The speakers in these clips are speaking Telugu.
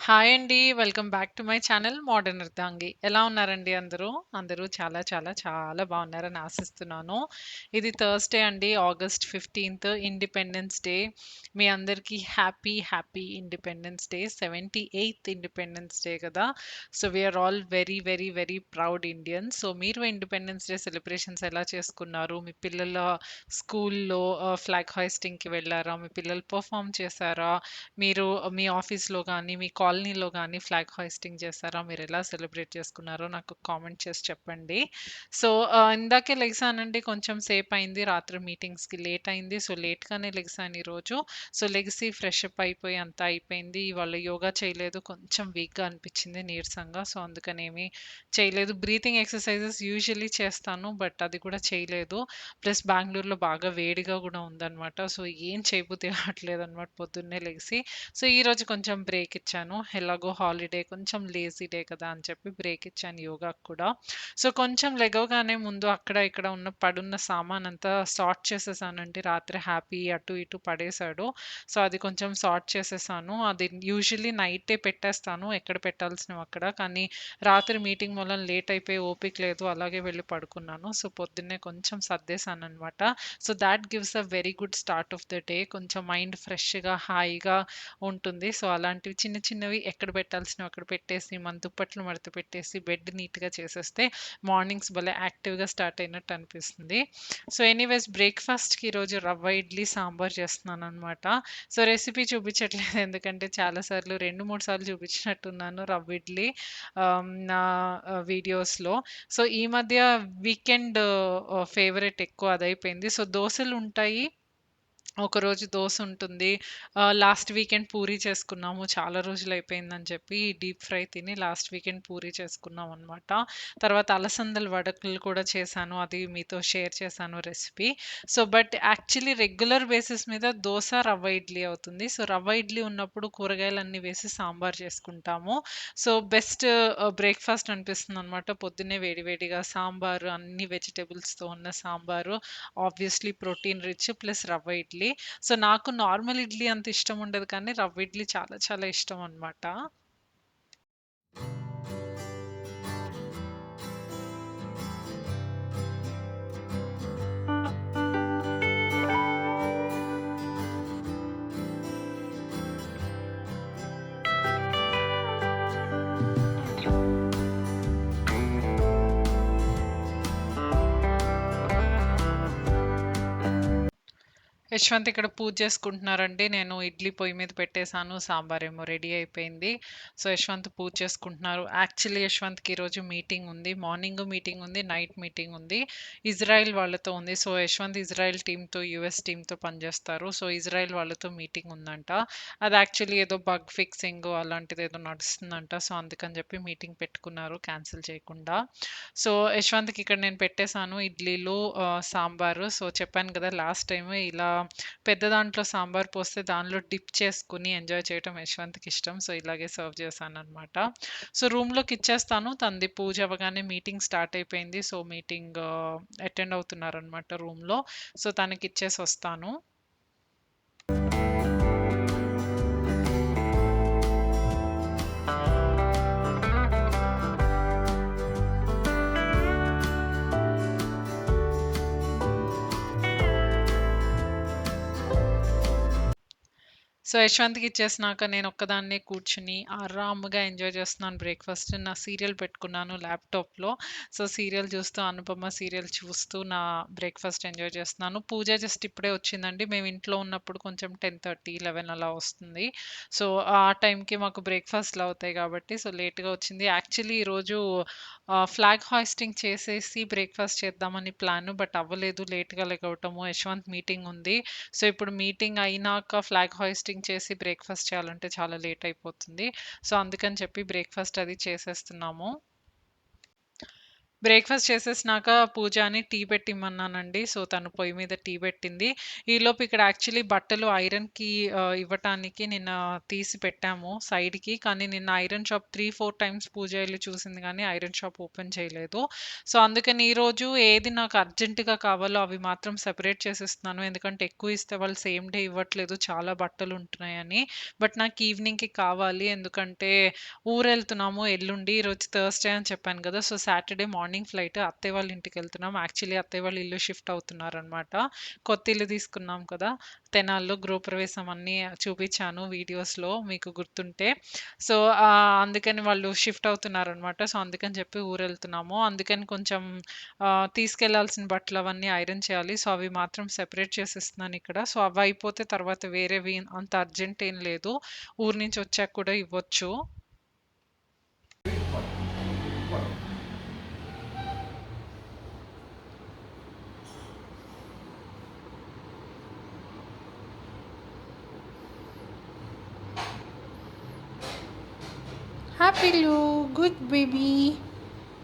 హాయ్ అండి. Welcome back to my channel modern అర్ధాంగి. ఎలా ఉన్నారండి అందరూ? అందరూ చాలా చాలా చాలా బాగున్నారని ఆశిస్తున్నాను. ఇది థర్స్‌డే అండి. ఆగస్ట్ 15థ్ ఇండిపెండెన్స్ డే. మీ అందరికీ happy independence day. 78th independence day కదా! So, we are all very proud Indians. So, మీరు ఇండిపెండెన్స్ డే సెలబ్రేషన్స్ ఎలా చేసుకున్నారు? మీ పిల్లల స్కూల్‌లో ఫ్లాగ్ హోయిస్టింగ్‌కి వెళ్లారా? మీ పిల్లలు పెర్ఫార్మ్ చేశారా? మీరు మీ ఆఫీస్‌లో గానీ, మీ కాలనీలో గానీ ఫ్లాగ్ హోయిస్టింగ్ చేశారా? మీరెలా సెలబ్రేట్ చేసుకున్నారో నాకు కామెంట్ చేసి చెప్పండి. సో, ఇందాకే లెగిసానండి. కొంచెం సేపయింది. రాత్రి మీటింగ్స్‌కి లేట్ అయింది. సో, లేట్‌గానే లెగిసాను ఈరోజు. సో, లెగిసి ఫ్రెష్ అప్ అయిపోయి అంతా అయిపోయింది. ఇవాళ యోగా చేయలేదు. కొంచెం వీక్‌గా అనిపిచ్చింది నీరసంగా. సో, అందుకనేమి చేయలేదు. బ్రీతింగ్ ఎక్సర్‌సైజెస్ యూజువల్లీ చేస్తాను. బట్ అది కూడా చేయలేదు. ప్లస్ బెంగుళూరులో బాగా వేడిగా గూడా ఉందనమాట. సో, ఏం చేయబుద్ధి కావట్లేదనమాట పొద్దున్నే లెగిసి. సో, ఈరోజు కొంచెం బ్రేక్ ఇచ్చాను. ఎలాగో హాలిడే కొంచెం లేజీ డే కదా అని చెప్పి బ్రేక్ ఇచ్చాను యోగాకి కూడా. సో, కొంచెం లెగవగానే ముందు అక్కడ ఇక్కడ పడున్న సామానంతా సార్ట్ చేసేసానండి. రాత్రి హ్యాపీ అటు ఇటు పడేశాడు. సో, అది కొంచెం సార్ట్ చేసేసాను. అది యూజువల్లీ నైటే పెట్టేస్తాను ఎక్కడ పెట్టాల్సినవి అక్కడ. కానీ రాత్రి మీటింగ్ మూలం లేట్ అయిపోయి ఓపిక లేదు. అలాగే వెళ్లి పడుకున్నాను. సో, పొద్దున్నే కొంచెం సర్దేశాననమాట. So, that gives a very good start of the day. కొంచెం మైండ్ ఫ్రెష్‌గా, హాయిగా ఉంటుంది. సో, అలాంటివి చిన్న చిన్నవి ఎక్కడ పెట్టాల్సినవి అక్కడ పెట్టేసి, మన దుప్పట్లు మడత పెట్టేసి, బెడ్ నీట్‌గా చేసేస్తే మార్నింగ్స్ భలే యాక్టివ్‌గా స్టార్ట్ అయినట్టు అనిపిస్తుంది. సో, ఎనీవేస్ బ్రేక్‌ఫాస్ట్‌కి ఈరోజు రవ్వ ఇడ్లీ, సాంబార్ చేస్తున్నాననమాట. సో, రెసిపీ చూపించట్లేదు ఎందుకంటే చాలా సార్లు 2, 3 సార్లు చూపించినట్టున్నాను రవ్వ ఇడ్లీ నా వీడియోస్‌లో. సో, ఈ మధ్య వీకెండ్ ఫేవరెట్ ఎక్కువ అదైపోయింది. సో, దోసలుంటాయి. ఒకరోజు దోసుంటుంది. లాస్ట్ వీకెండ్ పూరి చేసుకున్నాము. చాలా రోజులయిపోయిందని చెప్పి డీప్ ఫ్రై తిని లాస్ట్ వీకెండ్ పూరి చేసుకున్నామనమాట. తర్వాత అలసందల వడకులు కూడా చేశాను. అది మీతో షేర్ చేశాను recipe. So, but actually regular basis మీద దోస, రవ్వ ఇడ్లీ అవుతుంది. సో, రవ్వ ఇడ్లీ ఉన్నప్పుడు కూరగాయలన్నీ వేసి సాంబార్ చేసుకుంటాము. సో, బెస్ట్ బ్రేక్‌ఫాస్ట్ అనిపిస్తుందనమాట. పొద్దున్నే వేడి వేడిగా సాంబారు, అన్ని వెజిటబుల్స్‌తో ఉన్న sambar, obviously protein rich plus rava idli. So, నాకు నార్మల్ ఇడ్లీ అంత ఇష్టం ఉండదు కానీ రవ్వ ఇడ్లీ చాలా చాలా ఇష్టం అన్నమాట. యశ్వంత్ ఇక్కడ పూజ చేసుకుంటున్నారండి. నేను ఇడ్లీ పొయ్యి మీద పెట్టేసాను. సాంబారేమో రెడీ అయిపోయింది. సో, యశ్వంత్ పూజ చేసుకుంటున్నారు. యాక్చువల్లీ యశ్వంత్‌కి ఈరోజు మీటింగ్ ఉంది. మార్నింగు మీటింగ్ ఉంది. నైట్ మీటింగ్ ఉంది. ఇజ్రాయెల్ వాళ్ళతో ఉంది. సో, యశ్వంత్ ఇజ్రాయెల్ టీమ్‌తో, యూఎస్ టీమ్‌తో పనిచేస్తారు. సో, ఇజ్రాయెల్ వాళ్ళతో మీటింగ్ ఉందంట. అది యాక్చువల్లీ ఏదో బగ్ ఫిక్సింగ్ అలాంటిదేదో నడుస్తుందంట. సో, అందుకని చెప్పి మీటింగ్ పెట్టుకున్నారు క్యాన్సిల్ చేయకుండా. సో, యశ్వంత్‌కి ఇక్కడ నేను పెట్టేసాను ఇడ్లీలు, సాంబారు. సో, చెప్పాను కదా! లాస్ట్ టైము ఇలా పెద్ద దాంట్లో సాంబార్ పోస్తే దానిలో డిప్ చేసుకొని ఎంజాయ్ చేయటం యశ్వంత్‌కి ఇష్టం. సో, ఇలాగే సర్వ్ చేశాననమాట. సో, రూమ్‌లోకిచ్చేస్తాను. తనది పూజ అవ్వగానే మీటింగ్ స్టార్ట్ అయిపోయింది. సో, మీటింగ్ అటెండ్ అవుతున్నారనమాట రూమ్‌లో. సో, తనకిచ్చేసొస్తాను. సో, యశ్వంత్‌కి ఇచ్చేసినాక నేనొక్కదాన్నే కూర్చొని ఆరాంగా ఎంజాయ్ చేస్తున్నాను బ్రేక్‌ఫాస్ట్. నా సీరియల్ పెట్టుకున్నాను ల్యాప్‌టాప్‌లో. సో, సీరియల్ చూస్తూ 'అనుపమ' సీరియల్ చూస్తూ నా బ్రేక్‌ఫాస్ట్ ఎంజాయ్ చేస్తున్నాను. పూజ జస్ట్ ఇప్పుడే వచ్చిందండి. మేము ఇంట్లో ఉన్నప్పుడు కొంచెం 10:30, 11 అలా వస్తుంది. సో, ఆ టైంకి మాకు బ్రేక్‌ఫాస్ట్‌లు అవుతాయి కాబట్టి సో, లేట్‌గా వచ్చింది. యాక్చువల్లీ ఈరోజు ఫ్లాగ్ హోయిస్టింగ్ చేసేసి బ్రేక్‌ఫాస్ట్ చేద్దామని ప్లాను. బట్ అవ్వలేదు. లేట్‌గా లెగవటము. యశ్వంత్ మీటింగ్ ఉంది. సో, ఇప్పుడు మీటింగ్ అయినాక ఫ్లాగ్ హోయిస్టింగ్ చేసి బ్రేక్‌ఫాస్ట్ చేయాలంటే చాలా లేట్ అయిపోతుంది. సో, అందుకని చెప్పి బ్రేక్‌ఫాస్ట్ అది చేసేస్తున్నాము. బ్రేక్‌ఫాస్ట్ చేసేసినాక పూజ అని టీ పెట్టిమ్మన్నానండి. సో, తను పొయ్యి మీద టీ పెట్టింది. ఈలోపు ఇక్కడ యాక్చువల్లీ బట్టలు ఐరన్‌కి ఇవ్వటానికి నిన్న తీసి పెట్టాము సైడ్‌కి. కానీ నిన్న ఐరన్ షాప్ 3, 4 టైమ్స్ పూజ ఎళ్లి చూసింది గానీ ఐరన్ షాప్ ఓపెన్ చేయలేదు. సో, అందుకని ఈరోజు ఏది నాకు అర్జెంట్‌గా కావాలో అవి మాత్రం సెపరేట్ చేసేస్తున్నాను. ఎందుకంటే ఎక్కువ ఇస్తే వాళ్ళు సేమ్ డే ఇవ్వట్లేదు. చాలా బట్టలుంటున్నాయని. బట్ నాకు ఈవినింగ్‌కి కావాలి. ఎందుకంటే ఊరెళ్తున్నాము ఎల్లుండి. ఈరోజు థర్స్‌డే అని చెప్పాను గదా! సో, సాటర్‌డే మార్నింగ్ ఫ్లైట్ అత్తయ్య వాళ్ళ ఇంటికెళ్తున్నాం. యాక్చువల్లీ అత్తయ్య వాళ్ళ ఇల్లు షిఫ్ట్ అవుతున్నారనమాట. కొత్త ఇల్లు తీసుకున్నాం కదా! తెనాలిలో గృహప్రవేశం అన్నీ చూపిచ్చాను వీడియోస్‌లో మీకు గుర్తుంటే. సో, అందుకని వాళ్ళు షిఫ్ట్ అవుతున్నారనమాట. సో, అందుకని చెప్పి ఊరెళ్తున్నాము. అందుకని కొంచెం తీసుకెళ్లాల్సిన బట్టలవన్నీ ఐరన్ చేయాలి. సో, అవి మాత్రం సెపరేట్ చేసేస్తున్నానిక్కడ. సో, అవయిపోతే తర్వాత వేరేవి అంత అర్జెంట్ ఏం లేదు. ఊరు నుంచి వచ్చాక కూడా ఇవ్వచ్చు. Happy Lou, good baby.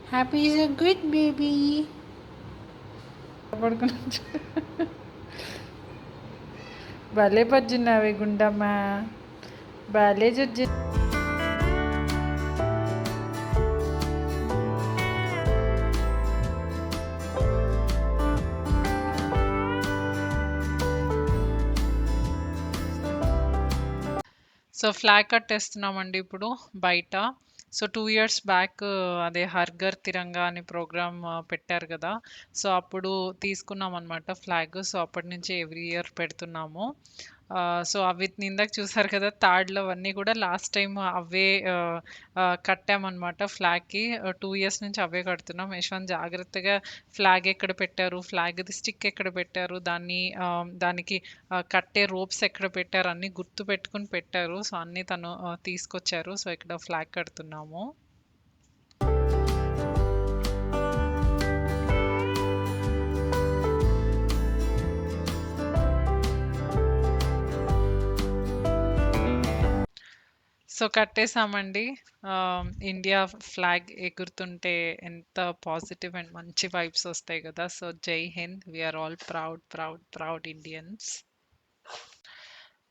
Happy is a good baby. పడుకుని భలే పజ్జున్నావే గుండమ్మ భలే జుజ్జు సో, ఫ్లాగ్ కట్టేస్తున్నామండి ఇప్పుడు బయట. సో, 2 ఇయర్స్ బ్యాక్ అదే 'హర్ ఘర్ తిరంగా' అని ప్రోగ్రామ్ పెట్టారు గదా! సో, అప్పుడు తీసుకున్నామనమాట ఫ్లాగ్. సో, అప్పటినుంచి ఎవ్రీ ఇయర్ పెడుతున్నాము. సో, అవి ఇందాక చూసారు కదా! తాడ్లు అవన్నీ కూడా లాస్ట్ టైమ్ అవే ఆహ్, ఆహ్, కట్టామనమాట ఫ్లాగ్‌కి. 2 ఇయర్స్ నుంచి అవే కడుతున్నాం. యశ్వంత్ జాగ్రత్తగా ఫ్లాగ్ ఎక్కడ పెట్టారు, ఫ్లాగ్‌ది స్టిక్ ఎక్కడ పెట్టారు, దానికి కట్టే రోప్స్ ఎక్కడ పెట్టారు అన్నీ గుర్తుపెట్టుకొని పెట్టారు. సో, అన్నీ తను తీసుకొచ్చారు. సో, ఇక్కడ ఫ్లాగ్ కడుతున్నాము. సో, కట్టేసామండి. ఇండియా ఫ్లాగ్ ఎగురుతుంటే ఎంత పాజిటివ్ అండ్ మంచి వైబ్స్ ఒస్తాయి గదా! సో, జై Hind. We are all proud, proud, proud Indians.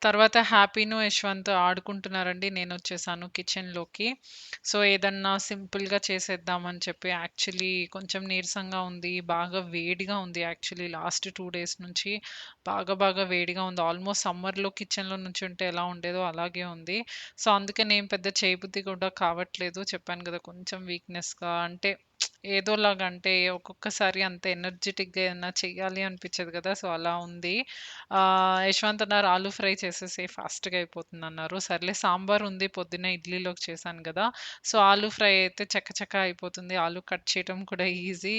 తర్వాత హ్యాపీను, యశ్వంత్ ఆడుకుంటున్నారండి. నేనొచ్చేసాను కిచెన్‌లోకి. సో, ఏదన్నా సింపుల్‌గా చేసేద్దామని చెప్పి యాక్చువల్లీ కొంచెం నీరసంగా ఉంది. బాగా వేడిగా ఉంది యాక్చువల్లీ లాస్ట్ 2 డేస్ నుంచి. బాగా వేడిగా ఉంది. ఆల్మోస్ట్ సమ్మర్‌లో కిచెన్‌లో నుంచుంటే ఎలా ఉండేదో అలాగే ఉంది. సో, అందుకని ఏం పెద్ద చేయబుద్ధి కూడా కావట్లేదు. చెప్పాను గదా! కొంచెం వీక్‌నెస్‌గా అంటే ఏదోలాగా అంటే ఒక్కొక్కసారి అంత ఎనర్జిటిక్‌గా ఏదన్నా చెయ్యాలి అనిపిచ్చదు గదా! సో, అలా ఉంది. యశ్వంత్ అన్నారు ఆలూ ఫ్రై చేసేసేయి ఫాస్ట్‌గా అయిపోతుందన్నారు. సర్లే సాంబార్ ఉంది పొద్దున్నే ఇడ్లీలోకి చేశాను గదా! సో, ఆలూ ఫ్రై అయితే చకచకా అయిపోతుంది. ఆలూ కట్ చేయటం కూడా ఈజీ.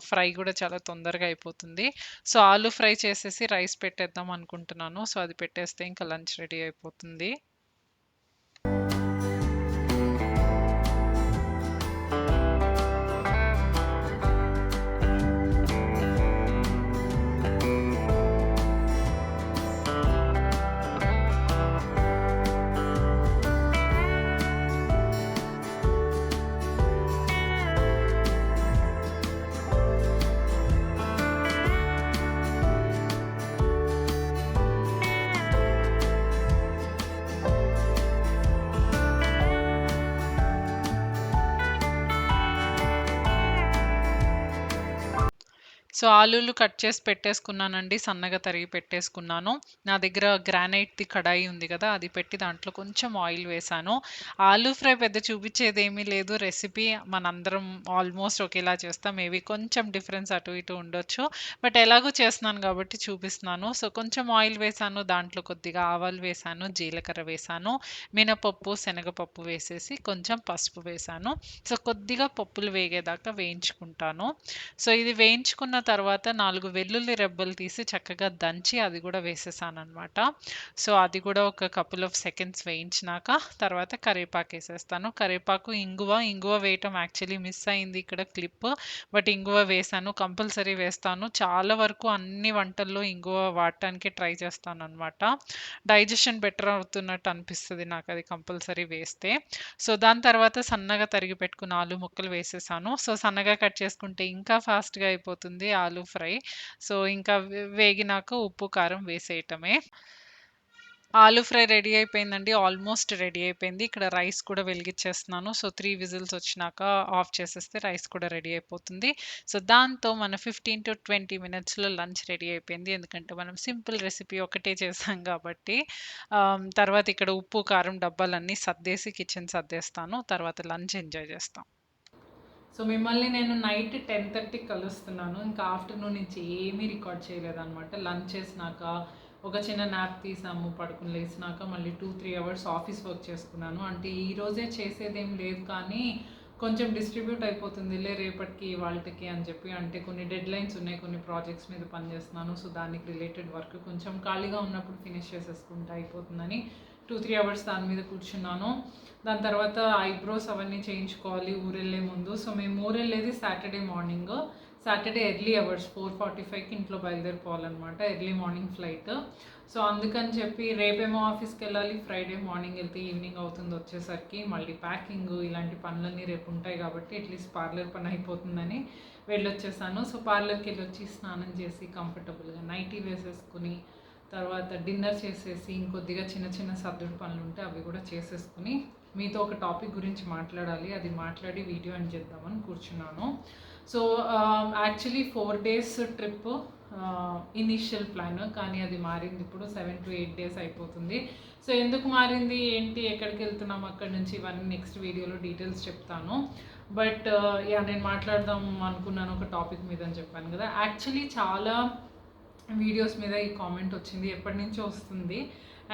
ఫ్రై గూడా చాలా తొందరగా అయిపోతుంది. సో, ఆలూ ఫ్రై చేసేసి రైస్ పెట్టేద్దాం అనుకుంటున్నాను. సో, అది పెట్టేస్తే ఇంకా లంచ్ రెడీ అయిపోతుంది. సో, ఆలూలు కట్ చేసి పెట్టేసుకున్నానండి. సన్నగా తరిగి పెట్టేసుకున్నాను. నా దగ్గర గ్రానైట్‌ది కడాయి ఉంది గదా! అది పెట్టి దాంట్లో కొంచెం ఆయిల్ వేశాను. ఆలూ ఫ్రై పెద్ద చూపిచ్చేదేమీ లేదు. రెసిపీ మనందరం ఆల్మోస్ట్ ఒకేలా చేస్తాం. మేబీ కొంచెం డిఫరెన్స్ అటు ఇటు ఉండొచ్చు. బట్ ఎలాగో చేస్తున్నాను గాబట్టి చూపిస్తున్నాను. సో, కొంచెం ఆయిల్ వేశాను. దాంట్లో కొద్దిగా ఆవాలు వేశాను, జీలకర్ర వేశాను, మినపప్పు, శనగపప్పు వేసేసి కొంచెం పసుపు వేశాను. సో, కొద్దిగా పప్పులు వేగేదాకా వేయించుకుంటాను. సో, ఇది వేయించుకున్న తర్వాత 4 వెల్లుల్లి రెబ్బలు తీసి చక్కగా దంచి అది గూడా వేసేసాననమాట. సో, అది కూడా ఒక కపుల్ ఆఫ్ సెకండ్స్ వేయించినాక తర్వాత కరివేపాకేసేస్తాను. కరివేపాకు, ఇంగువ వేయటం యాక్చువల్లీ మిస్ అయింది ఇక్కడ క్లిప్. బట్ ఇంగువ వేశాను. కంపల్సరీ వేస్తాను. చాలా వరకు అన్ని వంటల్లో ఇంగువ వాడటానికే ట్రై చేస్తాననమాట. డైజెషన్ బెటర్ అవుతున్నట్టు అనిపిస్తది నాకది కంపల్సరీ వేస్తే. సో, దాని తర్వాత సన్నగా తరిగి పెట్టుకున్న ఆలు ముక్కలు వేసేసాను. సో, సన్నగా కట్ చేసుకుంటే ఇంకా ఫాస్ట్‌గా అయిపోతుంది ఆలు ఫ్రై. సో, ఇంకా వేగినాక ఉప్పు, కారం వేసేయటమే. ఆలు ఫ్రై రెడీ అయిపోయిందండి. ఆల్మోస్ట్ రెడీ అయిపోయింది. ఇక్కడ రైస్ కూడా వెలిగిచ్చేస్తున్నాను. సో, 3 విజిల్స్ వచ్చినాక ఆఫ్ చేసేస్తే రైస్ కూడా రెడీ అయిపోతుంది. సో, దాంతో మన 15-20 మినిట్స్‌లో లంచ్ రెడీ అయిపోయింది. ఎందుకంటే మనం సింపుల్ రెసిపీ ఒకటే చేసాం కాబట్టి. తర్వాత ఇక్కడ ఉప్పు, కారం డబ్బాలన్నీ సర్దేసి కిచెన్ సర్దేస్తాను. తర్వాత లంచ్ ఎంజాయ్ చేస్తాం. సో, మిమ్మల్ని నేను నైట్ 10:30కి కలుస్తున్నాను. ఇంకా ఆఫ్టర్‌నూన్ నుంచి ఏమీ రికార్డ్ చేయలేదనమాట. లంచ్ చేసినాక ఒక చిన్న న్యాప్ తీసాము. పడుకొని లేసినాక మళ్ళీ 2-3 అవర్స్ ఆఫీస్ వర్క్ చేసుకున్నాను. అంటే ఈరోజే చేసేదేం లేదు కానీ కొంచెం డిస్ట్రిబ్యూట్ అయిపోతుందిలే రేపటికి ఇవాల్టికి అని చెప్పి. అంటే కొన్ని డెడ్‌లైన్స్ ఉన్నాయి. కొన్ని ప్రాజెక్ట్స్ మీద పనిచేస్తున్నాను. సో, దానికి రిలేటెడ్ వర్క్ కొంచెం ఖాళీగా ఉన్నప్పుడు ఫినిష్ చేసేసుకుంటే అయిపోతుందని 2-3 అవర్స్ దాని మీద కూర్చున్నాను. దాని తర్వాత ఐబ్రోస్ అవన్నీ చేయించుకోవాలి ఊరెళ్ళే ముందు. సో, మేము ఊరెళ్ళేది Saturday morning. Saturday early hours 4:45కి ఇంట్లో బయలుదేరిపోవాలన్నమాట. Early morning flight. సో, అందుకని చెప్పి రేపేమో ఆఫీస్‌కెళ్ళాలి. ఫ్రైడే మార్నింగ్ వెళ్తే ఈవినింగ్ అవుతుంది వచ్చేసరికి. మళ్ళీ ప్యాకింగ్ ఇలాంటి పనులన్నీ రేపు ఉంటాయి కాబట్టి అట్లీస్ట్ పార్లర్ పని అయిపోతుందని వెళ్ళొచ్చేసాను. సో, పార్లర్‌కి వెళ్ళొచ్చి స్నానం చేసి కంఫర్టబుల్‌గా నైటీ వేసేసుకుని తర్వాత డిన్నర్ చేసేసి ఇంకొద్దిగా చిన్న చిన్న సర్దుడు పనులు ఉంటే అవి కూడా చేసేసుకుని మీతో ఒక టాపిక్ గురించి మాట్లాడాలి. అది మాట్లాడి వీడియో ఎండ్ చేద్దామని కూర్చున్నాను. So, actually 4 days trip initial plan. కానీ అది మారింది. ఇప్పుడు 7-8 డేస్ అయిపోతుంది. సో, ఎందుకు మారింది, ఏంటి, ఎక్కడికి వెళ్తున్నాం, అక్కడి నుంచి ఇవన్నీ నెక్స్ట్ వీడియోలో డీటెయిల్స్ చెప్తాను. బట్ నేను మాట్లాడదాం అనుకున్నాను ఒక టాపిక్ మీద అని చెప్పాను కదా. యాక్చువల్లీ చాలా వీడియోస్ మీద ఈ కామెంట్ వచ్చింది. ఎప్పటి నుంచో వస్తుంది.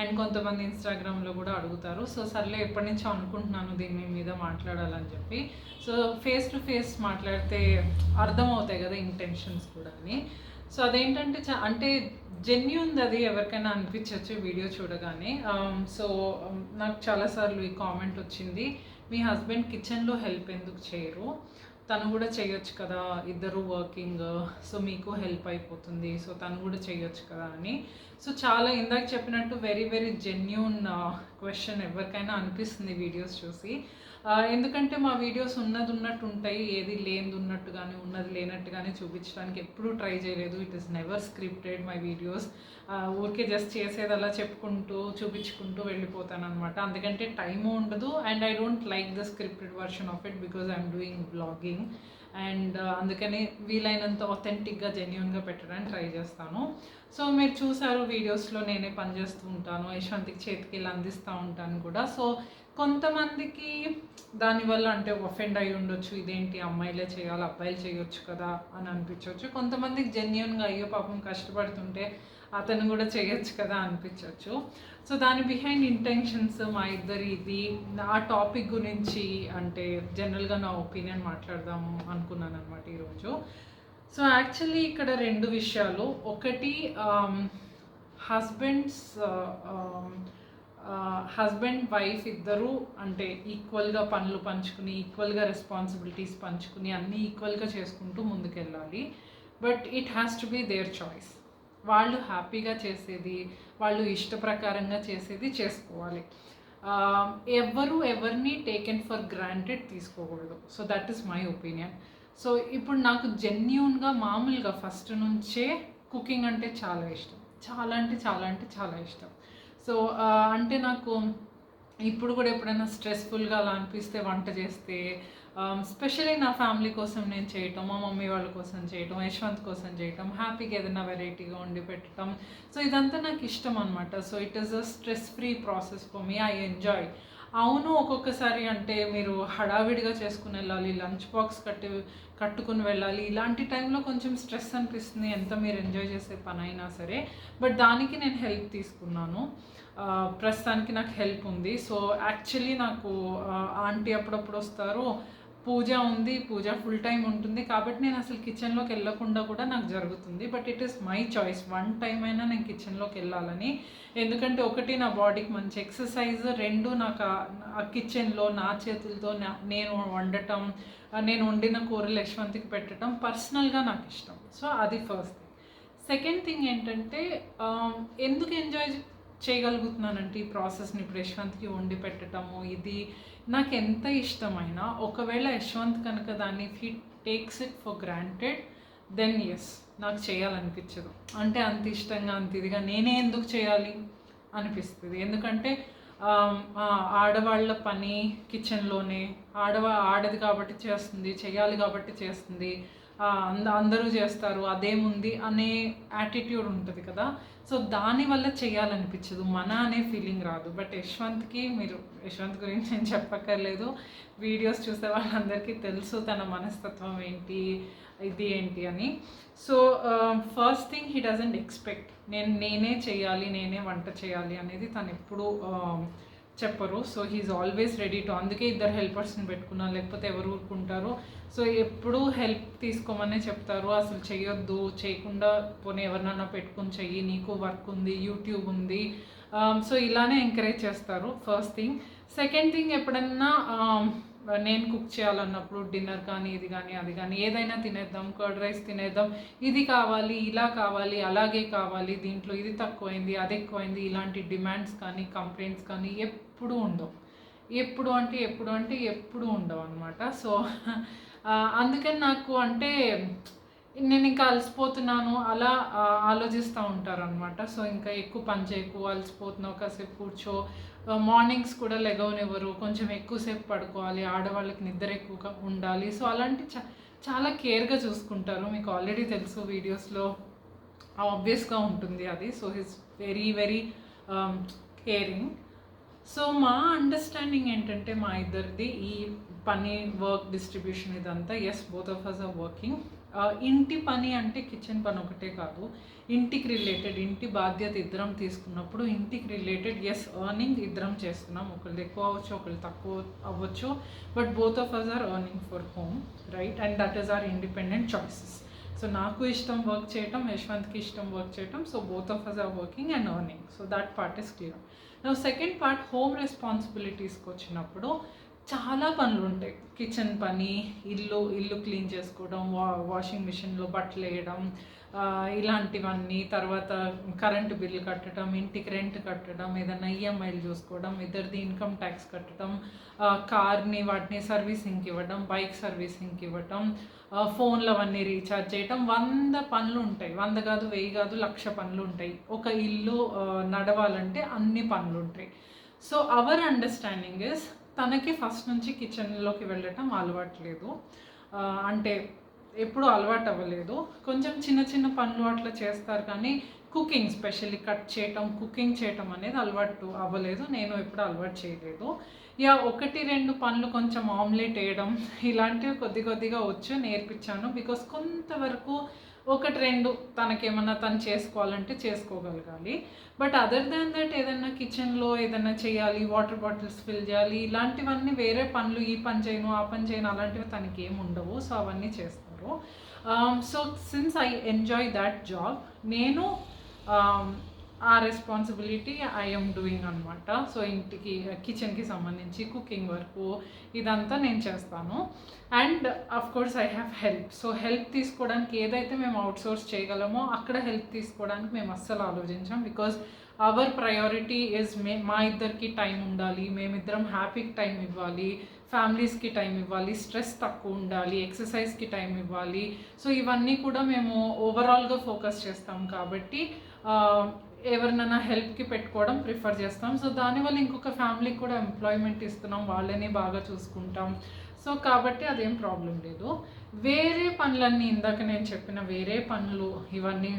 అండ్ కొంతమంది ఇన్స్టాగ్రామ్లో కూడా అడుగుతారు. సో, సర్లే ఎప్పటి నుంచో అనుకుంటున్నాను దీని మీద మాట్లాడాలని చెప్పి. సో, ఫేస్ టు ఫేస్ మాట్లాడితే అర్థమవుతాయి కదా ఇంటెన్షన్స్ కూడా అని. సో, అదేంటంటే అంటే జెన్యూన్ అది ఎవరికైనా అనిపించవచ్చు వీడియో చూడగానే. సో, నాకు చాలాసార్లు ఈ కామెంట్ వచ్చింది, మీ హస్బెండ్ కిచెన్లో హెల్ప్ ఎందుకు చేయరు, తను కూడా చేయొచ్చు కదా, ఇద్దరు వర్కింగ్, సో మీకు హెల్ప్ అయిపోతుంది, సో తను కూడా చేయొచ్చు కదా అని. సో చాలా ఇందాక చెప్పినట్టు వెరీ వెరీ జెన్యూన్ క్వశ్చన్ ఎవరికైనా అనిపిస్తుంది వీడియోస్ చూసి. ఎందుకంటే మా వీడియోస్ ఉన్నది ఉన్నట్టు ఉంటాయి, ఏది లేనిది ఉన్నట్టు కానీ ఉన్నది లేనట్టు కానీ చూపించడానికి ఎప్పుడూ ట్రై చేయలేదు. It is never scripted my videos. ఊరికే జస్ట్ చేసేది అలా చెప్పుకుంటూ చూపించుకుంటూ వెళ్ళిపోతాను అనమాట. అందుకంటే టైము ఉండదు. And I don't like the scripted version of it because I'm doing blogging. And అందుకని వీలైనంత ఆథెంటిక్గా జెన్యూన్గా పెట్టడానికి ట్రై చేస్తాను. సో మీరు చూసారు వీడియోస్లో నేనే పనిచేస్తూ ఉంటాను, యశ్వంత్కి చేతికి ఇలా అందిస్తూ ఉంటాను కూడా. సో కొంతమందికి దానివల్ల అంటే ఒఫెండ్ అయి ఉండొచ్చు, ఇదేంటి అమ్మాయిలే చేయాలి అబ్బాయిలు చేయొచ్చు కదా అని అనిపించవచ్చు. కొంతమందికి జెన్యూన్గా అయ్యో పాపం కష్టపడుతుంటే అతను కూడా చేయొచ్చు కదా అనిపించవచ్చు. సో దాని బిహైండ్ ఇంటెన్షన్స్ మా ఇద్దరి ఇది ఆ టాపిక్ గురించి అంటే జనరల్గా నా ఒపీనియన్ మాట్లాడదాం అనుకున్నాను అనమాట ఈరోజు. సో యాక్చువల్లీ ఇక్కడ రెండు విషయాలు. ఒకటి హస్బెండ్ వైఫ్ ఇద్దరు అంటే ఈక్వల్గా పనులు పంచుకుని ఈక్వల్గా రెస్పాన్సిబిలిటీస్ పంచుకుని అన్నీ ఈక్వల్గా చేసుకుంటూ ముందుకెళ్ళాలి. But it has to be their choice. వాళ్ళు హ్యాపీగా చేసేది, వాళ్ళు ఇష్ట ప్రకారంగా చేసేది చేసుకోవాలి. ఎవరిని టేకెన్ ఫర్ గ్రాంటెడ్ తీసుకోకూడదు. So that is my opinion. So ఇప్పుడు నాకు జెన్యూన్గా మామూలుగా ఫస్ట్ నుంచే కుకింగ్ అంటే చాలా ఇష్టం, చాలా అంటే చాలా అంటే చాలా ఇష్టం. సో అంటే నాకు ఇప్పుడు కూడా ఎప్పుడైనా స్ట్రెస్ఫుల్గా అలా అనిపిస్తే వంట చేస్తే స్పెషల్లీ నా ఫ్యామిలీ కోసం నేను చేయటం, మా మమ్మీ వాళ్ళ కోసం చేయటం, యశ్వంత్ కోసం చేయటం, హ్యాపీగా ఏదైనా వెరైటీగా వండి పెట్టడం, సో ఇదంతా నాకు ఇష్టం అనమాట. So it is a stress free process for me. I enjoy. అవును ఒక్కొక్కసారి అంటే మీరు హడావిడిగా చేసుకుని వెళ్ళాలి, లంచ్ బాక్స్ కట్టుకుని వెళ్ళాలి, ఇలాంటి టైంలో కొంచెం స్ట్రెస్ అనిపిస్తుంది ఎంత మీరు ఎంజాయ్ చేసే పని అయినా సరే. బట్ దానికి నేను హెల్ప్ తీసుకున్నాను. ప్రస్తుతానికి నాకు హెల్ప్ ఉంది. సో యాక్చువల్లీ నాకు ఆంటీ అప్పుడప్పుడు వస్తారు, పూజ ఉంది. పూజ ఫుల్ టైమ్ ఉంటుంది. కాబట్టి నేను అసలు కిచెన్‌లోకి వెళ్ళకుండా కూడా నాకు జరుగుతుంది. But it is my choice. One time అయినా నేను కిచెన్‌లోకి వెళ్ళాలని. ఎందుకంటే ఒకటి నా బాడీకి మంచి ఎక్సర్సైజ్. 2 నాకు ఆ కిచెన్‌లో నా చేతులతో నేను వండటం, నేను వండిన కూరలు యశ్వంత్‌కి పెట్టడం పర్సనల్‌గా నాకిష్టం. సో, అది ఫస్ట్ థింగ్. సెకండ్ థింగ్ ఏంటంటే ఎందుకు ఎంజాయ్ చేయగలుగుతున్నానంటే ఈ ప్రాసెస్‌ని ఇప్పుడు యశ్వంత్‌కి వండి పెట్టటము, ఇది నాకెంత ఇష్టమైనా ఒకవేళ యశ్వంత్ కనుక దాన్ని if he takes it for granted then yes నాకు చేయాలనిపించదు. అంటే అంత ఇష్టంగా అంత ఇదిగా నేనే ఎందుకు చేయాలి అనిపిస్తుంది. ఎందుకంటే ఆడవాళ్ళ పని కిచెన్లోనే ఆడది కాబట్టి చేస్తుంది, చేయాలి కాబట్టి చేస్తుంది, అందరూ చేస్తారు అదేముంది అనే యాటిట్యూడ్ ఉంటుంది కదా. సో దానివల్ల చేయాలనిపించదు, మన అనే ఫీలింగ్ రాదు. బట్ మీరు యశ్వంత్ గురించి నేను చెప్పక్కర్లేదు, వీడియోస్ చూసే వాళ్ళందరికీ తెలుసు తన మనస్తత్వం ఏంటి, ఇది ఏంటి అని. So first thing he doesn't expect నేనే చేయాలి, నేనే వంట చేయాలి అనేది తను ఎప్పుడూ చెప్పరు. So he is always ready to, అందుకే ఇద్దరు హెల్పర్స్ని పెట్టుకున్నాను, లేకపోతే ఎవరు ఊరుకుంటారు. సో ఎప్పుడూ హెల్ప్ తీసుకోమనే చెప్తారు. అసలు చేయొద్దు, చేయకుండా పోనీ ఎవరినన్నా పెట్టుకుని చెయ్యి, నీకు వర్క్ ఉంది, యూట్యూబ్ ఉంది. సో ఇలానే ఎంకరేజ్ చేస్తారు ఫస్ట్ థింగ్. సెకండ్ థింగ్, ఎప్పుడన్నా నేను కుక్ చేయాలన్నప్పుడు డిన్నర్ కానీ ఇది కానీ అది కానీ ఏదైనా తినేద్దాం, కర్డ్ రైస్ తినేద్దాం, ఇది కావాలి, ఇలా కావాలి, అలాగే కావాలి, దీంట్లో ఇది తక్కువైంది, అది ఎక్కువైంది, ఇలాంటి డిమాండ్స్ కానీ కంప్లైంట్స్ కానీ ఎప్పుడూ ఉండవు. ఎప్పుడు అంటే ఎప్పుడు ఉండవు అనమాట. సో అందుకని నాకు అంటే నేను ఇంకా అలసిపోతున్నాను అలా ఆలోచిస్తూ ఉంటారనమాట. సో ఇంకా ఎక్కువ పని చేయకు, అలసిపోతున్నావు, కాసేపు కూర్చో, మార్నింగ్స్ కూడా లెగవనివ్వరు, కొంచెం ఎక్కువసేపు పడుకోవాలి, ఆడవాళ్ళకి నిద్ర ఎక్కువగా ఉండాలి. సో అలాంటి చాలా కేర్గా చూసుకుంటారు. మీకు ఆల్రెడీ తెలుసు, వీడియోస్లో ఆబ్వియస్గా ఉంటుంది అది. So he's very very caring. So మా అండర్స్టాండింగ్ ఏంటంటే మా ఇద్దరిది ఈ పని వర్క్ డిస్ట్రిబ్యూషన్ ఇదంతా, as both of us are working. ఇంటి పని అంటే కిచెన్ పని ఒకటే కాదు, ఇంటికి రిలేటెడ్, ఇంటి బాధ్యత ఇద్దరం తీసుకున్నప్పుడు ఇంటికి రిలేటెడ్ ఎస్ ఎర్నింగ్ ఇద్దరం చేస్తున్నాం. ఒకళ్ళు ఎక్కువ అవ్వచ్చు, ఒకళ్ళు తక్కువ అవ్వచ్చు, but both of us are earning for home, right? And that is our independent choices. So నాకు ఇష్టం వర్క్ చేయటం, యశ్వంత్కి ఇష్టం వర్క్ చేయటం. So both of us are working and earning. So that part is clear. నా సెకండ్ పార్ట్, హోమ్ రెస్పాన్సిబిలిటీస్కి వచ్చినప్పుడు చాలా పనులు ఉంటాయి. కిచెన్ పని, ఇల్లు క్లీన్ చేసుకోవడం, వాషింగ్ మిషన్లో బట్టలు వేయడం, ఇలాంటివన్నీ. తర్వాత కరెంటు బిల్లు కట్టడం, ఇంటికి రెంట్ కట్టడం, ఏదైనా ఈఎంఐలు చూసుకోవడం, ఇద్దరిది ఇన్కమ్ ట్యాక్స్ కట్టడం, కార్ని వాటిని సర్వీసింగ్కి ఇవ్వడం, బైక్ సర్వీసింగ్కి ఇవ్వడం, ఫోన్లు అవన్నీ రీఛార్జ్ చేయటం, 100 పనులు ఉంటాయి. 100 కాదు, 1000 కాదు, 1,00,000 పనులు ఉంటాయి. ఒక ఇల్లు నడవాలంటే అన్ని పనులు ఉంటాయి. సో అవర్ అండర్స్టాండింగ్ ఇస్, తనకి ఫస్ట్ నుంచి కిచెన్లోకి వెళ్ళటం అలవాట్లేదు. అంటే ఎప్పుడు అలవాటు అవ్వలేదు. కొంచెం చిన్న చిన్న పనులు అట్లా చేస్తారు, కానీ కుకింగ్, స్పెషల్లీ కట్ చేయటం, కుకింగ్ చేయటం అనేది అలవాటు అవ్వలేదు. నేను ఎప్పుడు అలవాటు చేయలేదు. 1-2 పనులు, కొంచెం ఆమ్లెట్ వేయడం, ఇలాంటివి కొద్దిగా వచ్చు, నేర్పించాను. బికాస్ కొంతవరకు 1-2 తనకేమన్నా తను చేసుకోవాలంటే చేసుకోగలగాలి. బట్ అదర్ దాన్ దట్ ఏదన్నా కిచెన్లో ఏదన్నా చేయాలి, వాటర్ బాటిల్స్ ఫిల్ చేయాలి, ఇలాంటివన్నీ వేరే పనులు, ఈ పని చేయను, ఆ పని చేయను, అలాంటివి తనకి ఏమి ఉండవు. సో అవన్నీ చేస్తారు. So since I enjoy that job, నేను ఆ రెస్పాన్సిబిలిటీ ఐఎమ్ డూయింగ్ అనమాట. సో ఇంటికి, కిచెన్కి సంబంధించి కుకింగ్ వరకు ఇదంతా నేను చేస్తాను. And of course I have help. So help తీసుకోవడానికి ఏదైతే మేము అవుట్సోర్స్ చేయగలమో అక్కడ హెల్ప్ తీసుకోవడానికి మేము అస్సలు ఆలోచించాం. బికాజ్ అవర్ ప్రయారిటీ ఇస్ మా ఇద్దరికి టైం ఉండాలి, మేమిద్దరం హ్యాపీకి టైం ఇవ్వాలి, ఫ్యామిలీస్కి టైం ఇవ్వాలి, స్ట్రెస్ తక్కువ ఉండాలి, ఎక్సర్సైజ్కి టైం ఇవ్వాలి. సో ఇవన్నీ కూడా మేము ఓవరాల్గా ఫోకస్ చేస్తాం. కాబట్టి ఎవరినైనా హెల్ప్కి పెట్టుకోవడం ప్రిఫర్ చేస్తాం. సో దానివల్ల ఇంకొక ఫ్యామిలీకి కూడా ఎంప్లాయ్మెంట్ ఇస్తున్నాం, వాళ్ళని బాగా చూసుకుంటాం. సో కాబట్టి అదేం ప్రాబ్లం లేదు. వేరే పనులన్నీ, ఇందాక నేను చెప్పిన వేరే పనులు, ఇవన్నీ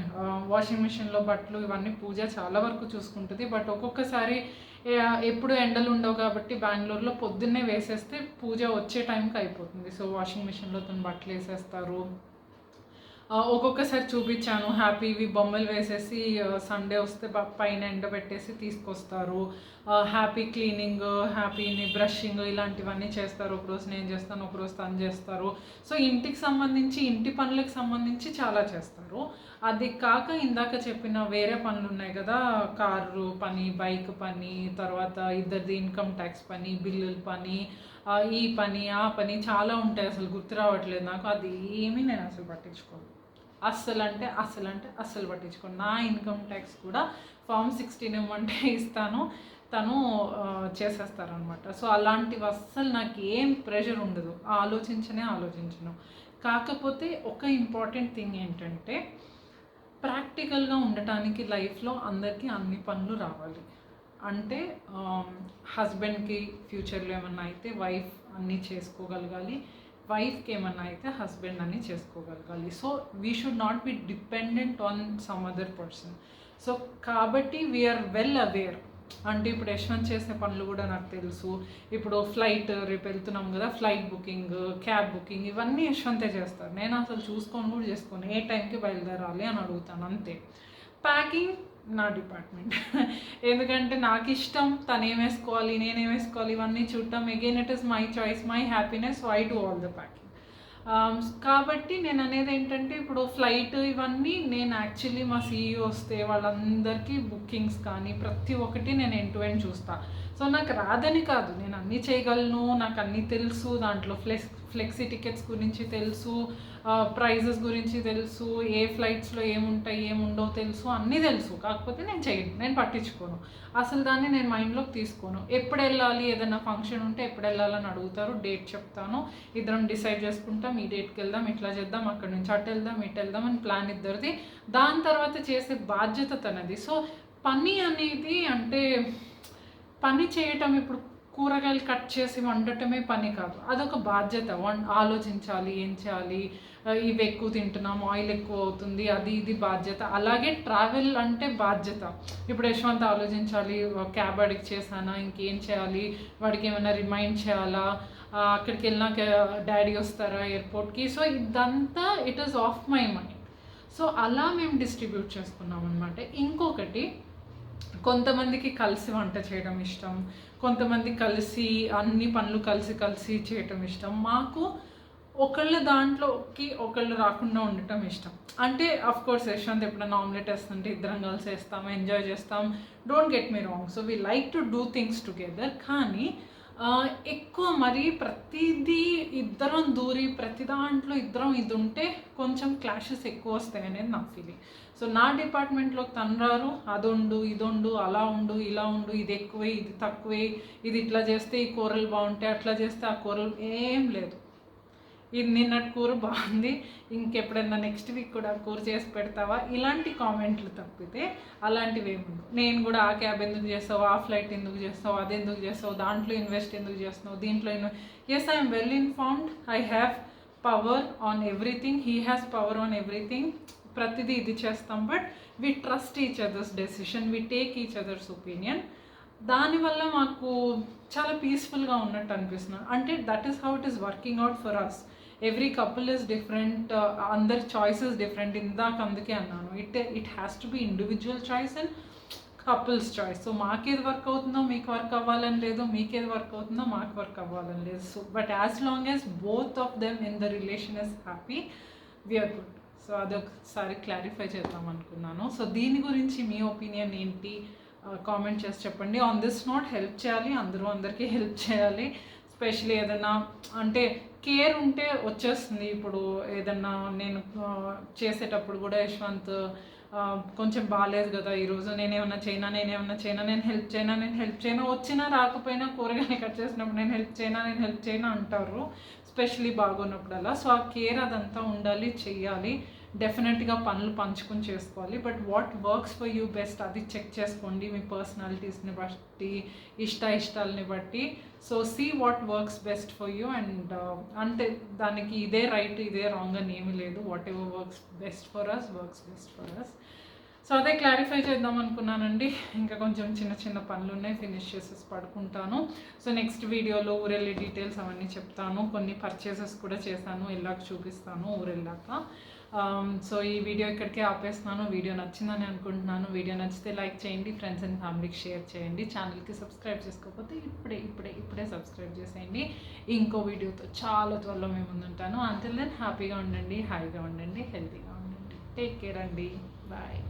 వాషింగ్ మిషన్లో బట్టలు, ఇవన్నీ పూజ చాలా వరకు చూసుకుంటుంది. బట్ ఒక్కొక్కసారి ఎప్పుడు ఎండలు ఉండవు కాబట్టి బెంగళూరులో పొద్దున్నే వేసేస్తే పూజ వచ్చే టైంకి అయిపోతుంది. సో వాషింగ్ మిషన్లో తను బట్టలు వేసేస్తారు. ఒక్కొక్కసారి చూపించాను హ్యాపీవి బొమ్మలు వేసేసి సండే వస్తే పైన ఎండబెట్టేసి తీసుకొస్తారు. హ్యాపీ క్లీనింగ్, హ్యాపీని బ్రషింగ్ ఇలాంటివన్నీ చేస్తారు. ఒకరోజు నేను చేస్తాను, ఒకరోజు తను చేస్తారు. సో ఇంటికి సంబంధించి ఇంటి పనులకు సంబంధించి చాలా చేస్తారు. అది కాక ఇందాక చెప్పిన వేరే పనులు ఉన్నాయి కదా, కారు పని, బైక్ పని, తర్వాత ఇద్దరిది ఇన్కమ్ ట్యాక్స్ పని, బిల్లుల పని, ఈ పని ఆ పని చాలా ఉంటాయి. అసలు గుర్తు రావట్లేదు నాకు. అది ఏమీ నేను అసలు పట్టించుకోను. అస్సలు పట్టించుకోను. నా ఇన్కమ్ ట్యాక్స్ కూడా ఫామ్ 16 ఇవ్వమంటే ఇస్తాను, తను చేసేస్తారనమాట. సో అలాంటివి అస్సలు నాకు ఏం ప్రెషర్ ఉండదు, ఆలోచించను. కాకపోతే ఒక ఇంపార్టెంట్ థింగ్ ఏంటంటే, ప్రాక్టికల్గా ఉండటానికి లైఫ్లో అందరికీ అన్ని పనులు రావాలి. అంటే హస్బెండ్కి ఫ్యూచర్లో ఏమన్నా అయితే వైఫ్ అన్నీ చేసుకోగలగాలి, వైఫ్కి ఏమన్నా అయితే హస్బెండ్ అన్నీ చేసుకోగలగాలి. So we should not be dependent on some other person. So కాబట్టి వీఆర్ వెల్ అవేర్. అంటే ఇప్పుడు యశ్వంత్ చేసే పనులు కూడా నాకు తెలుసు. ఇప్పుడు ఫ్లైట్ రేపు వెళ్తున్నాం కదా, ఫ్లైట్ బుకింగ్, క్యాబ్ బుకింగ్ ఇవన్నీ యశ్వంతే చేస్తారు. నేను అసలు చూసుకొని కూడా చేసుకోను, ఏ టైంకి బయలుదేరాలి అని అడుగుతాను అంతే. ప్యాకింగ్ నా డిపార్ట్మెంట్. ఎందుకంటే నాకు ఇష్టం తను ఏం వేసుకోవాలి, నేనేం వేసుకోవాలి ఇవన్నీ చూడటం. Again it is my choice, my happiness, so I do all the packing. కాబట్టి నేను అనేది ఏంటంటే, ఇప్పుడు ఫ్లైట్ ఇవన్నీ నేను యాక్చువల్లీ మా సీఈఓ వస్తే వాళ్ళందరికీ బుకింగ్స్ కానీ ప్రతి ఒక్కటి నేను ఎండ్ టు ఎండ్ చూస్తాను. సో నాకు రాదని కాదు, నేను అన్నీ చేయగలను, నాకు అన్నీ తెలుసు. దాంట్లో ఫ్లెక్సీ టికెట్స్ గురించి తెలుసు, ప్రైజెస్ గురించి తెలుసు, ఏ ఫ్లైట్స్లో ఏముంటాయి ఏముండవు తెలుసు, అన్నీ తెలుసు. కాకపోతే నేను చేయను, నేను పట్టించుకోను. అసలు దాన్ని నేను మైండ్లోకి తీసుకోను. ఎప్పుడు వెళ్ళాలి, ఏదైనా ఫంక్షన్ ఉంటే ఎప్పుడు వెళ్ళాలని అడుగుతారు, డేట్ చెప్తాను, ఇద్దరం డిసైడ్ చేసుకుంటాం, ఈ డేట్కి వెళ్దాం, ఇట్లా చేద్దాం, అక్కడ నుంచి అటు వెళ్దాం, ఇటు వెళ్దాం అని ప్లాన్ ఇద్దరిది. దాని తర్వాత చేసే బాధ్యత తనది. సో పని అనేది అంటే పని చేయటం, ఇప్పుడు కూరగాయలు కట్ చేసి వండటమే పని కాదు, అదొక బాధ్యత. ఆలోచించాలి, ఏం చేయాలి, ఇవి ఎక్కువ తింటున్నాం, ఆయిల్ ఎక్కువ అవుతుంది, అది ఇది బాధ్యత. అలాగే ట్రావెల్ అంటే బాధ్యత. ఇప్పుడు యశ్వంత్ ఆలోచించాలి, క్యాబ్ అడిగి చేశానా, ఇంకేం చేయాలి, వాడికి ఏమైనా రిమైండ్ చేయాలా, అక్కడికి వెళ్ళినాక డాడీ వస్తారా ఎయిర్పోర్ట్కి. సో ఇదంతా it is of my mind. So అలా మేము డిస్ట్రిబ్యూట్ చేసుకున్నాం అనమాట. ఇంకొకటి, కొంతమందికి కలిసి వంట చేయడం ఇష్టం, కొంతమంది కలిసి అన్ని పనులు కలిసి చేయటం ఇష్టం. మాకు ఒకళ్ళ దాంట్లోకి ఒకళ్ళు రాకుండా ఉండటం ఇష్టం. అంటే కోర్స్ యశ్వంత్ ఎప్పుడైనా ఆమ్లెట్ వేస్తుంటే ఇద్దరం కలిసి వేస్తాం, ఎంజాయ్ చేస్తాం, don't get me wrong. So we like to do things together. కానీ ఎక్కువ మరీ ప్రతిదీ ఇద్దరం దూరి ప్రతి దాంట్లో ఇద్దరం ఇది ఉంటే కొంచెం క్లాషెస్ ఎక్కువ వస్తాయి అనేది నా ఫీలింగ్. సో నా డిపార్ట్మెంట్లోకి తను రారు, అదొండు ఇదొండు, అలా ఉండు ఇలా ఉండు, ఇది ఎక్కువే ఇది తక్కువే, ఇది ఇట్లా చేస్తే ఈ కూరలు బాగుంటాయి, అట్లా చేస్తే ఆ కూరలు ఏం లేదు. ఇది నిన్నటి కూర బాగుంది, ఇంకెప్పుడైనా నెక్స్ట్ వీక్ కూడా కూర చేసి పెడతావా, ఇలాంటి కామెంట్లు తప్పితే అలాంటివి ఏముండవు. నేను కూడా ఆ క్యాబ్ ఎందుకు చేస్తావు, ఆ ఫ్లైట్ ఎందుకు చేస్తావు, అది ఎందుకు చేస్తావు, దాంట్లో ఇన్వెస్ట్ ఎందుకు చేస్తున్నావు, దీంట్లో yes I'm well informed, I have power on everything, he has power on everything. ప్రతిదీ ఇది చేస్తాం, but we trust each other's decision, we take each other's opinion. దానివల్ల మాకు చాలా పీస్ఫుల్గా ఉన్నట్టు అనిపిస్తుంది. అంటే that is how it is working out for us. Every couple is different, అందరి చాయిసెస్ డిఫరెంట్. ఇందాక అందుకే అన్నాను, it has to be individual choice and couple's choice. So మాకేది వర్క్ అవుతుందో మీకు వర్క్ అవ్వాలని లేదు, మీకేది వర్క్ అవుతుందో మాకు వర్క్ అవ్వాలని లేదు. So but as long as both of them in the relation is happy, we are good. So అదొకసారి క్లారిఫై చేద్దాం అనుకున్నాను. సో దీని గురించి మీ ఒపీనియన్ ఏంటి, కామెంట్ చేసి చెప్పండి. ఆన్ దిస్ నోట్ హెల్ప్ చేయాలి, అందరికీ హెల్ప్ చేయాలి. స్పెషల్లీ ఏదైనా అంటే కేర్ ఉంటే వచ్చేస్తుంది. ఇప్పుడు ఏదన్నా నేను చేసేటప్పుడు కూడా యశ్వంత్ కొంచెం బాగాలేదు కదా ఈరోజు, నేనేమన్నా చేయనా, నేను హెల్ప్ చేయనా, వచ్చినా రాకపోయినా కూరగాయలు కట్ చేసినప్పుడు నేను హెల్ప్ చేయనా అంటారు, స్పెషల్లీ బాగున్నప్పుడల్లా. సో ఆ కేర్ అదంతా ఉండాలి, చెయ్యాలి. డెఫినెట్గా పనులు పంచుకొని చేసుకోవాలి. But what works for you best అది చెక్ చేసుకోండి, మీ పర్సనాలిటీస్ని బట్టి, ఇష్టాలని బట్టి. So see what works best for you. And అంటే దానికి ఇదే రైట్ ఇదే రాంగ్ అని ఏమీ లేదు. Whatever works best for us works best for us. So అదే క్లారిఫై చేద్దాం అనుకున్నానండి. ఇంకా కొంచెం చిన్న పనులు ఉన్నాయి, ఫినిష్ చేసేసి పడుకుంటాను. సో నెక్స్ట్ వీడియోలో ఊరెళ్ళి డీటెయిల్స్ అవన్నీ చెప్తాను. కొన్ని పర్చేసెస్ కూడా చేశాను, వెళ్ళాక చూపిస్తాను ఊరెళ్ళాక. సో ఈ వీడియో ఇక్కడికే ఆపేస్తున్నాను. వీడియో నచ్చిందని అనుకుంటున్నాను. వీడియో నచ్చితే లైక్ చేయండి, ఫ్రెండ్స్ అండ్ ఫ్యామిలీకి షేర్ చేయండి. ఛానల్కి సబ్స్క్రైబ్ చేసుకోకపోతే ఇప్పుడే సబ్స్క్రైబ్ చేసేయండి. ఇంకో వీడియోతో చాలా త్వరలో మేము ముందుంటాను. అంటిల్ దెన్ హ్యాపీగా ఉండండి, హాయిగా ఉండండి, హెల్తీగా ఉండండి. టేక్ కేర్ అండి. బాయ్.